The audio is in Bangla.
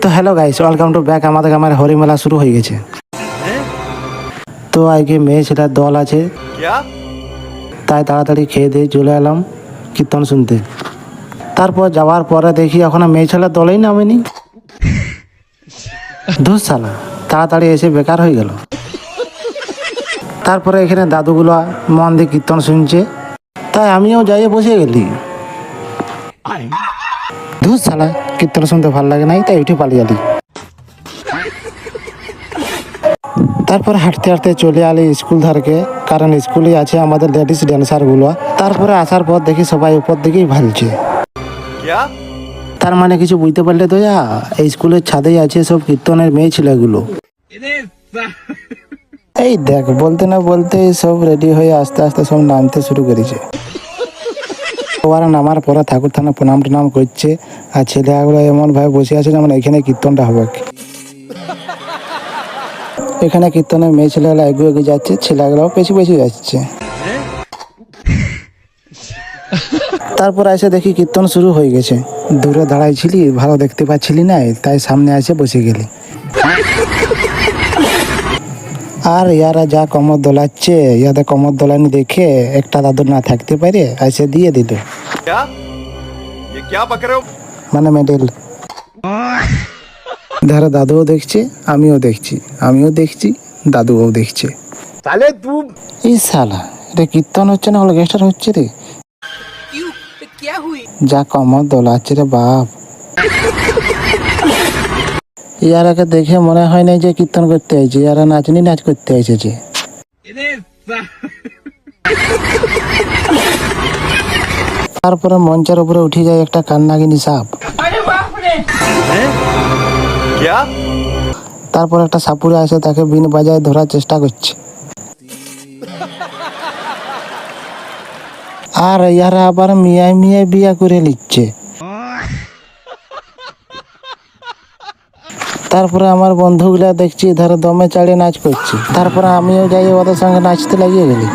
তো hello guys, welcome to back. আমাদের আমার হরি মেলা শুরু হয়ে গেছে। তো আজকে মেয়ে ছেলের দল আছে, তাই তাড়াতাড়ি খেয়ে দিয়ে চলে এলাম কীর্তন শুনতে। তারপর যাওয়ার পরে দেখি এখনো মেয়ে ছেলের দলেই নামেনি। ধুস শালা, তাড়াতাড়ি এসে বেকার হয়ে গেল। তারপরে এখানে দাদুগুলো মন দিয়ে কীর্তন শুনছে, তাই আমিও যাইয়ে বসে গেলি। ধুস শালা, কীর্তন শুনতে ভালো লাগে নাই, তাই উঠে পালিয়ে গেলি। তারপর হাঁটতে হাঁটতে চলে আলি স্কুল ধারকে, কারণ স্কুলে আছে আমাদের লেডিস ড্যান্সারগুলো। তারপরে আসার পর দেখি সবাই উপর দিকেই ভালছে। তার মানে কিছু বুঝতে পারলে তো, এই স্কুলের ছাদেই আছে সব কীর্তনের মেয়ে ছেলেগুলো। এই দেখ, বলতে না বলতে সব রেডি হয়ে আস্তে আস্তে সব নামতে শুরু করেছে। ওরা নামার পরে ঠাকুর থানা প্রণাম টনাম করছে, আর ছেলেগুলো এমন ভাবে বসে আছে যেমন এখানে কীর্তনটা হবে। এখানে কীর্তনের মেয়ে ছেলেগুলো এগিয়ে এগিয়ে যাচ্ছে, ছেলেগুলোও পেছু পেছু যাচ্ছে। তারপর এসে দেখি কীর্তন শুরু হয়ে গেছে। দূরে দাঁড়াইছিলি, ভালো দেখতে পাচ্ছিলি না, তাই সামনে এসে বসে গেলি। আর ইয়ারা যা কমর দোলাচ্ছে, ইয়াদের কমর দোলানি দেখে একটা দাদু না থাকতে পারে এসে দিয়ে দিল মানে মেডেল। ধারে দাদুও দেখছে, আমিও দেখছি, দাদুও দেখছে। এই শালা, এটা কীর্তন হচ্ছে না অলকেস্টার হচ্ছে রে। যা কমর দোলাচ্ছে রে বাপ। ইয়ারাকে দেখে মনে হয় না যে কীর্তন করতে আইছে, ইয়ারা নাচ করতে আইছে যে। তারপরে মঞ্চের উপরে উঠে যায় একটা কান্নাগিনী সাপ। তারপর একটা সাপুরে আসে, তাকে বিন বাজায় ধরার চেষ্টা করছে। আর ইয়ারা আবার মিয়ায় মিয়ায় বিয়া করে নিচ্ছে। তারপরে আমার বন্ধুগুলা দেখছি ধরো দমে চাড়ে নাচ করছে। তারপরে আমিও যাই ওদের সঙ্গে নাচতে লাগিয়ে গেলি।